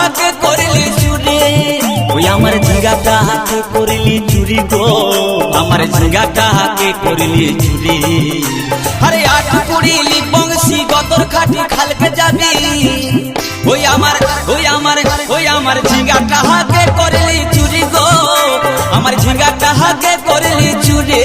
হাকে করলি চুরি ওই আমার ঝিঙ্গাটা হাকে করলি চুরি গো আমার ঝিঙ্গাটা হাকে করলি চুরি আরে আট কুড়িলি বংশী গতর খাটি খালকে যাবি ওই আমার ঝিঙ্গাটা হাকে করলি চুরি গো আমার ঝিঙ্গাটা হাকে করলি চুরি